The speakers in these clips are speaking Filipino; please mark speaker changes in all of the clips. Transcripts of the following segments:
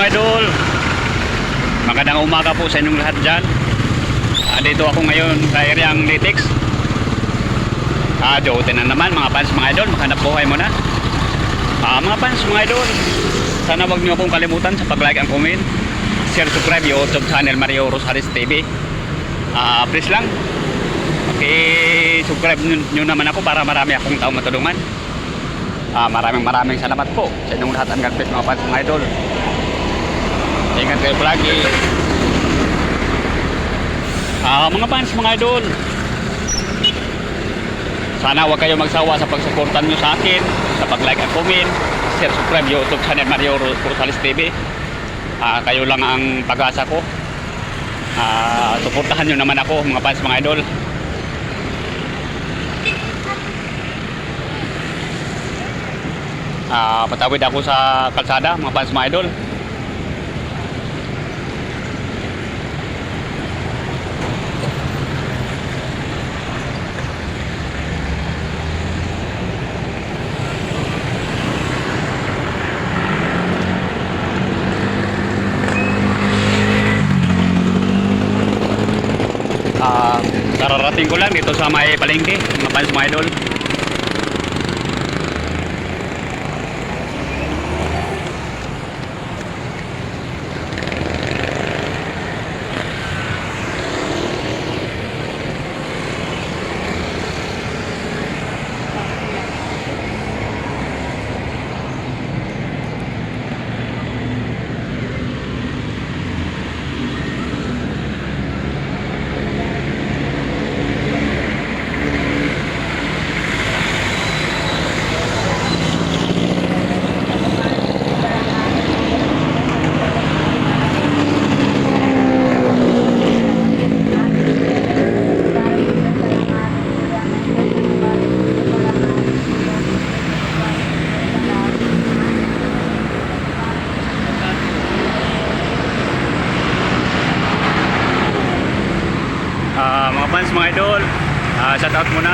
Speaker 1: mga idol, magandang umaga po sa inyong lahat dyan. Dito ako ngayon sa areang Litex. Duty na naman mga fans mga idol, maghanap buhay mo na. Mga fans mga idol, sana wag nyo akong kalimutan sa pag-like and comment, share, subscribe YouTube channel Mario Rosales TV. Please lang subscribe nyo naman ako para marami akong taong matulungan. Maraming salamat po sa inyong lahat. Ang God bless mga fans mga idol. Ingat kayo palagi. Mga fans mga idol, sana huwag kayo magsawa sa pagsuportan nyo sa akin, sa pag-like and comment, share, subscribe YouTube channel Mario Rosales TV. Kayo lang ang pag-asa ko. Suportahan nyo naman ako mga fans mga idol. Patawid ako sa kalsada mga fans mga idol. Kararating ko lang dito sa may palengke mga fans mga idol. Mga fans mga idol, shout out muna.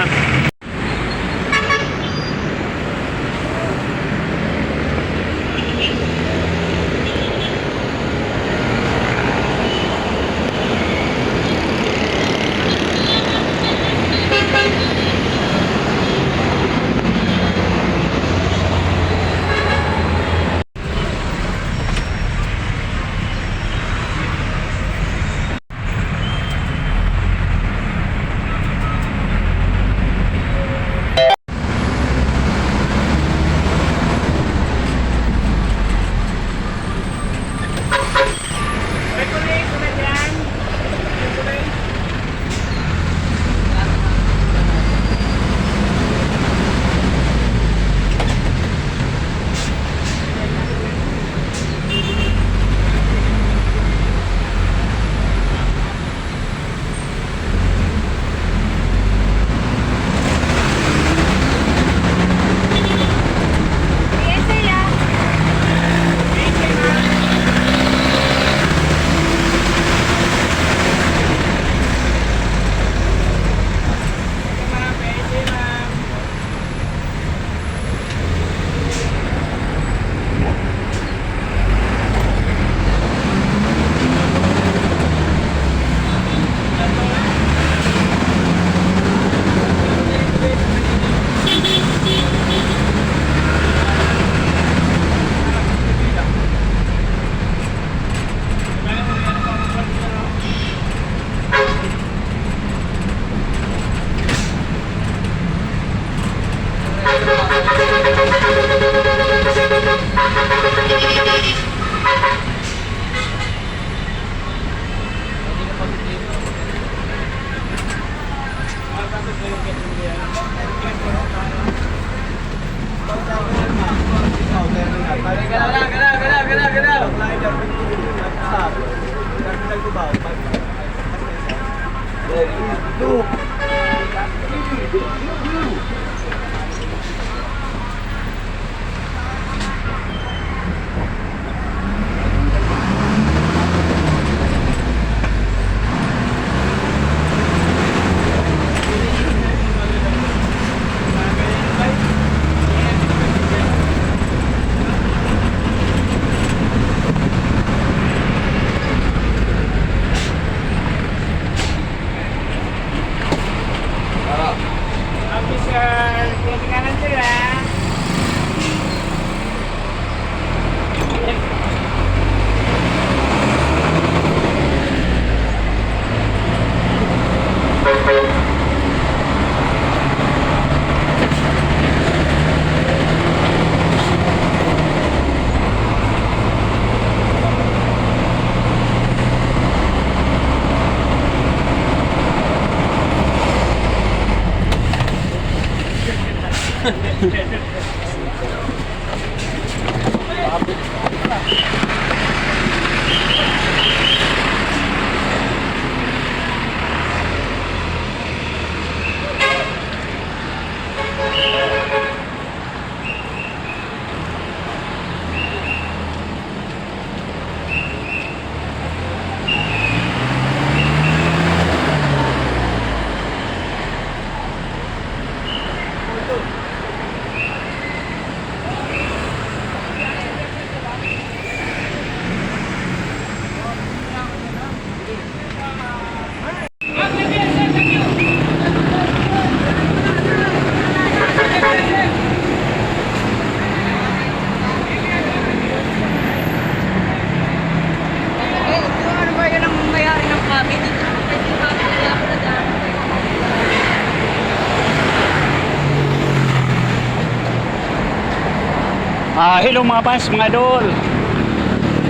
Speaker 1: Hello mga fans, mga idol.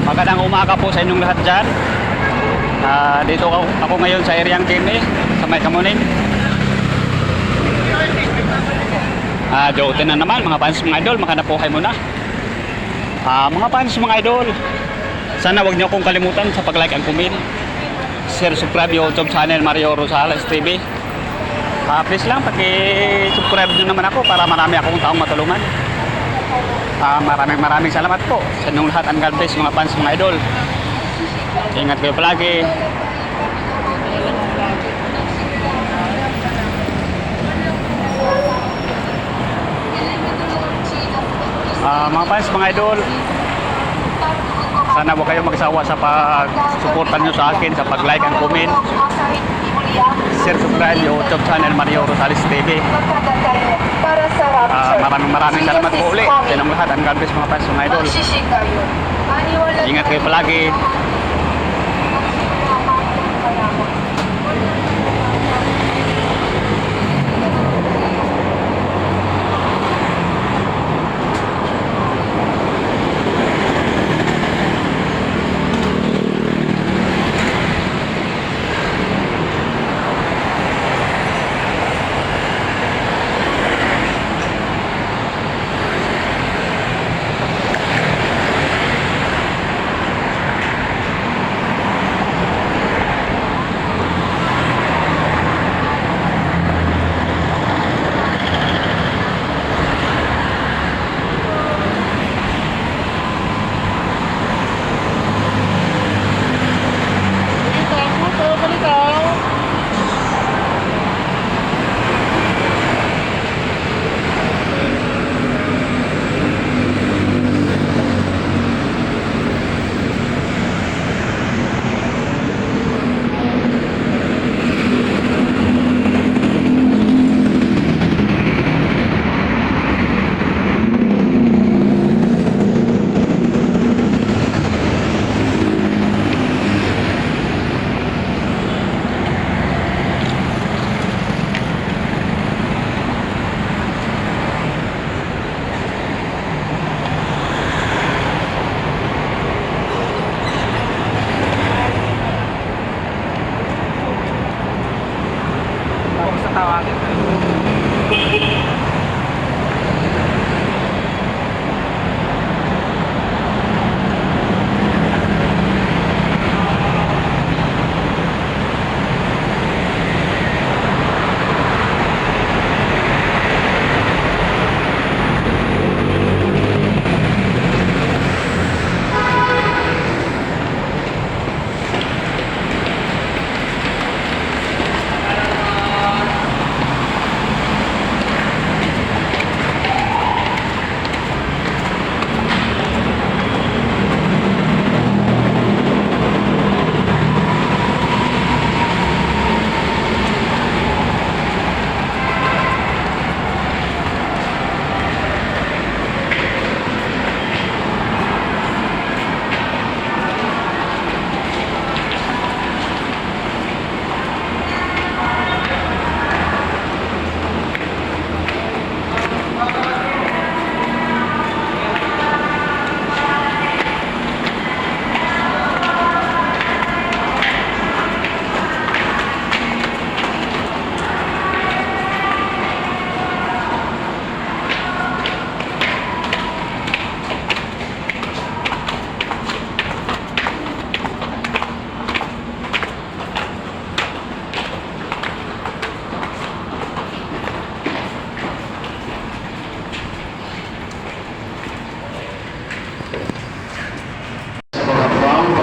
Speaker 1: Magandang umaga po sa inyong lahat dyan. Dito ako ngayon sa Iriang Kini, sa May Kamuning. Jotin na naman mga fans, mga idol. Makanapuhay muna. Mga fans, mga idol, sana wag niyo akong kalimutan sa pag-like and comment. Share, subscribe YouTube channel Mario Rosales TV. Please lang, paki-subscribe nyo naman ako para marami akong taong matulungan. Maraming salamat po sa inyong lahat. And God bless mga fans, mga idol. Ingat kayo palagi. Mga fans, mga idol, sana huwag kayo magsawa sa pag-suportan nyo sa akin, sa pag-like and comment. Share, subscribe YouTube channel Mario Rosales TV. Maraming salamat po ulit sa inyong lahat. And God bless mga fans, mga idol. Ingat kayo palagi.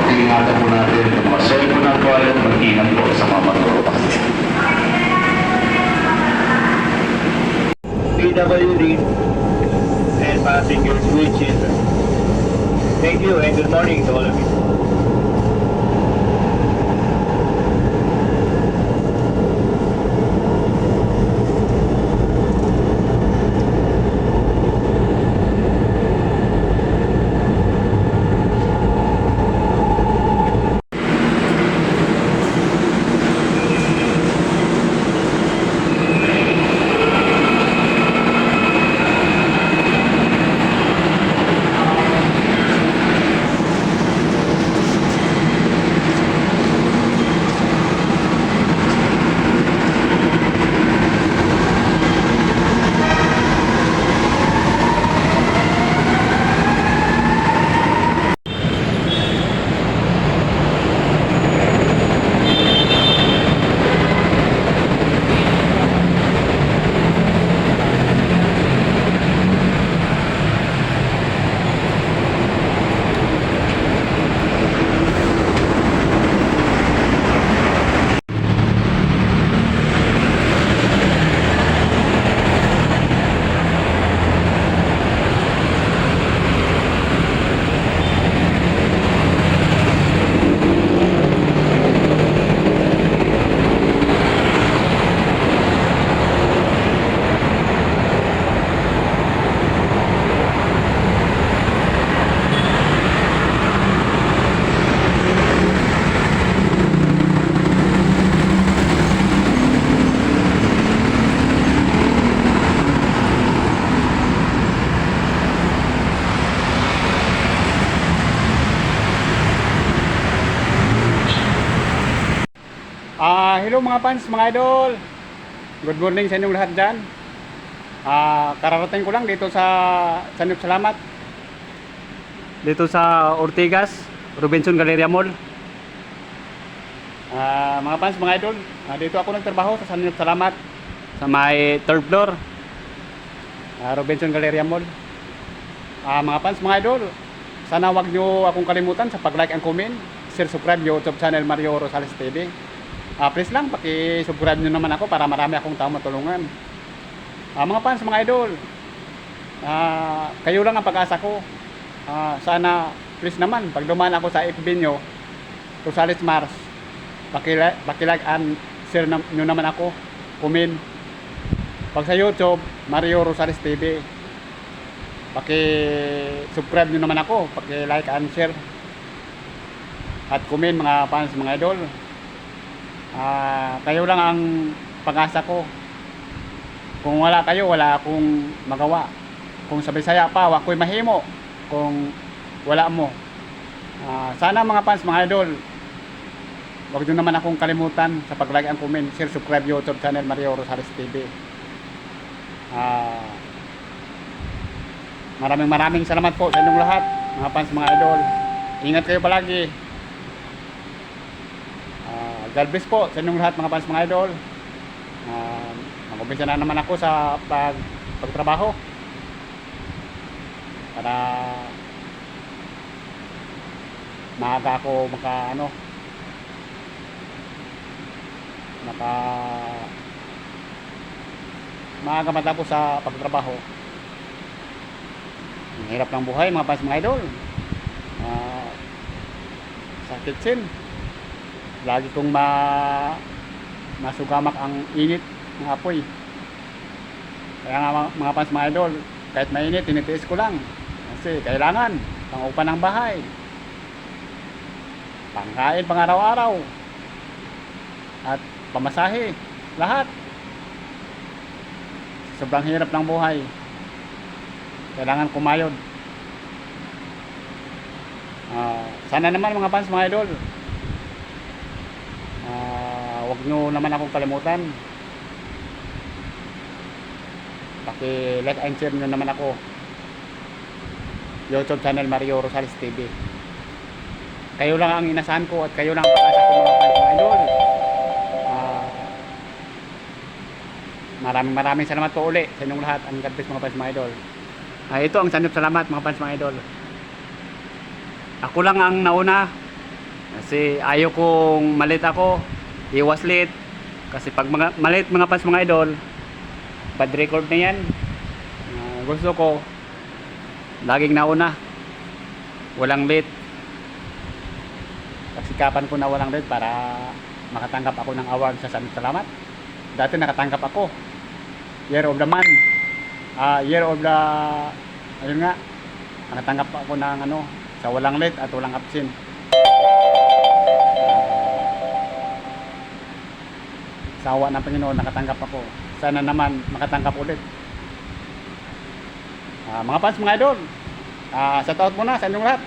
Speaker 2: Ingatan po natin ang mga cellphone at wallet, mag-ingat po sa mga matulog. PWD and passengers with children. Thank you and good morning to all of you.
Speaker 1: Hello mga fans, mga idol. Good morning sa inyong lahat dyan. Kararating ko lang dito sa Sanip Salamat. Dito sa Ortigas, Robinson Galleria Mall. Mga fans, mga idol, dito ako nagtrabaho sa Sanip Salamat sa may third floor, Robinson Galleria Mall. Mga fans, mga idol, sana wag nyo akong kalimutan sa pag-like and comment, share, subscribe YouTube channel Mario Rosales TV. Please lang, paki-subscribe nyo naman ako para marami akong tao matulungan. Mga fans, mga idol, kayo lang ang pag-asa ko. Sana, please naman, pag dumaan ako sa FB nyo, Rosales Mars, paki-like and share nyo naman ako, comment. Pag sa YouTube, Mario Rosales TV, paki-subscribe nyo naman ako, paki-like and share at comment, mga fans, mga idol. Kayo lang ang pag-asa ko. Kung wala kayo, wala akong magawa. Kung sa Bisaya pa, wako'y mahimo kung wala mo. Sana mga fans, mga idol, wag nyo naman akong kalimutan sa pag-like and comment, share, subscribe YouTube channel Mario Rosales TV. Maraming salamat po sa inyong lahat, mga fans, mga idol. Ingat kayo palagi. God bless po sa inyong lahat, mga fans, mga idol. Mag-umpisa na naman ako sa pagtrabaho para maaga ako maaga matapos sa pagtrabaho. Ang hirap ng buhay, mga fans, mga idol. Sa kitchen, lagi kong masugamak ang init ng apoy. Kaya nga mga fans, mga idol, kahit mainit, tinitiis ko lang. Kasi kailangan pang-upa ng bahay, pangkain pang araw-araw, at pamasahe, lahat. Sobrang hirap ng buhay. Kailangan kumayod. Sana naman mga fans, mga idol, wag nyo naman akong kalimutan. Paki-like and share nyo naman ako YouTube channel Mario Rosales TV. Kayo lang ang inasahan ko at kayo lang ang pag-asa ko, mga fans, mga idol. Maraming salamat po uli sa inyong lahat. Ang God bless, mga fans, mga idol. Ito ang Sanip Salamat, mga fans, mga idol. Ako lang ang nauna kasi ayaw kong malit ako, iwas late. Kasi pag malit, mga fans, mga idol, bad record na yan. Gusto ko laging nauna, walang late. Pagsikapan ko na walang late para makatanggap ako ng award sa Sanip Salamat. Dati nakatanggap ako Year of the Month, Year of the, ayun nga, nakatanggap ako ng sa walang late at walang absent. Sa awa ng Panginoon, nakatanggap ako. Sana naman makatanggap ulit. Mga fans, mga idol, shout out muna sa inyong lahat.